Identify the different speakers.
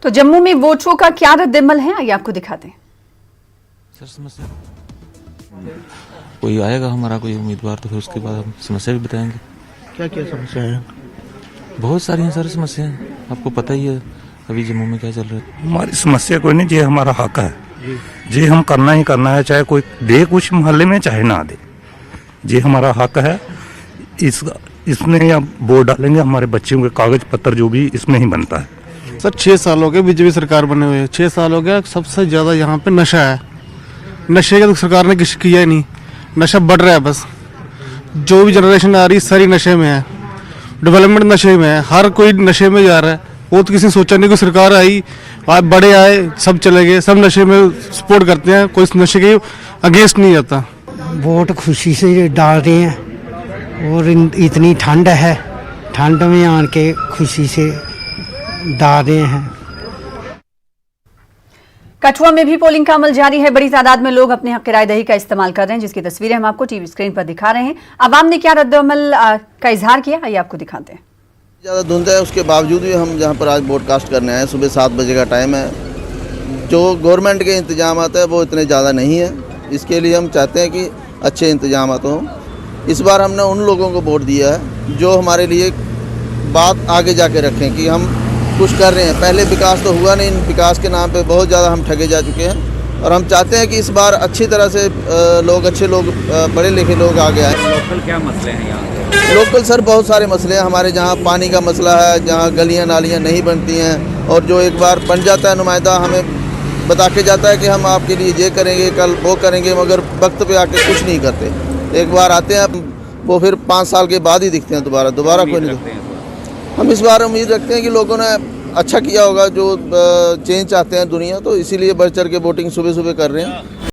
Speaker 1: तो जम्मू में वोटरों का क्या रद्द-ए-अमल है, आइए आपको दिखाते हैं।
Speaker 2: सर समस्या कोई आएगा हमारा कोई उम्मीदवार तो फिर उसके बाद हम समस्या भी बताएंगे।
Speaker 3: क्या क्या समस्या है?
Speaker 2: बहुत सारी हैं सर समस्याएं, आपको पता ही है अभी जम्मू में क्या चल रहा है।
Speaker 4: हमारी समस्या कोई नहीं, ये हमारा हक है, ये हम करना ही करना है, चाहे कोई दे कुछ मोहल्ले में चाहे ना दे, ये हमारा हक है। इसमें अब वोट डालेंगे, हमारे बच्चों के कागज पत्र जो भी इसमें ही बनता है।
Speaker 3: सर 6 साल हो गए बीजेपी सरकार बने हुए, 6 साल हो गया। सबसे ज्यादा यहाँ पे नशा है, नशे का तो सरकार ने कुछ किया ही नहीं, नशा बढ़ रहा है बस। जो भी जनरेशन आ रही है सारी नशे में है, डेवलपमेंट नशे में है, हर कोई नशे में जा रहा है। वो तो किसी ने सोचा नहीं कि सरकार आई, आज बड़े आए सब चले गए, सब नशे में सपोर्ट करते हैं, कोई नशे के अगेंस्ट नहीं जाता।
Speaker 5: वोट खुशी से डाल रहे हैं और इतनी ठंड है, ठंड में आन के खुशी से डाल रहे हैं।
Speaker 1: कठुआ में भी पोलिंग का अमल जारी है। बड़ी तादाद में लोग अपने हक राय दही का इस्तेमाल कर रहे हैं, जिसकी तस्वीरें हम आपको टीवी स्क्रीन पर दिखा रहे हैं। आवाम ने क्या रद्द-ए-अमल का इजहार किया, आइए आपको दिखाते हैं।
Speaker 6: ज़्यादा धुंध है, उसके बावजूद भी हम जहाँ पर आज ब्रॉडकास्ट करने आए, सुबह 7 बजे का टाइम है। जो गवर्नमेंट के इंतजाम है वो इतने ज़्यादा नहीं है, इसके लिए हम चाहते हैं कि अच्छे इंतजाम हों। इस बार हमने उन लोगों को वोट दिया है जो हमारे लिए बात आगे जाके रखें कि हम कुछ कर रहे हैं। पहले विकास तो हुआ नहीं, विकास के नाम पे बहुत ज़्यादा हम ठगे जा चुके हैं और हम चाहते हैं कि इस बार अच्छी तरह से अच्छे लोग पढ़े लिखे लोग आगे आए।
Speaker 7: लोकल क्या मसले हैं यहाँ?
Speaker 6: लोकल सर बहुत सारे मसले हैं हमारे, जहाँ पानी का मसला है, जहाँ गलियाँ नालियाँ नहीं बनती हैं, और जो एक बार बन जाता है नुमाइंदा हमें बता के जाता है कि हम आपके लिए ये करेंगे, कल वो करेंगे, मगर वक्त पे आके कुछ नहीं करते। एक बार आते हैं वो फिर 5 साल के बाद ही दिखते हैं, दोबारा कोई नहीं दिखते। हम इस बार उम्मीद रखते हैं कि लोगों ने अच्छा किया होगा, जो चेंज चाहते हैं दुनिया, तो इसीलिए बढ़ चढ़ के वोटिंग सुबह सुबह कर रहे हैं।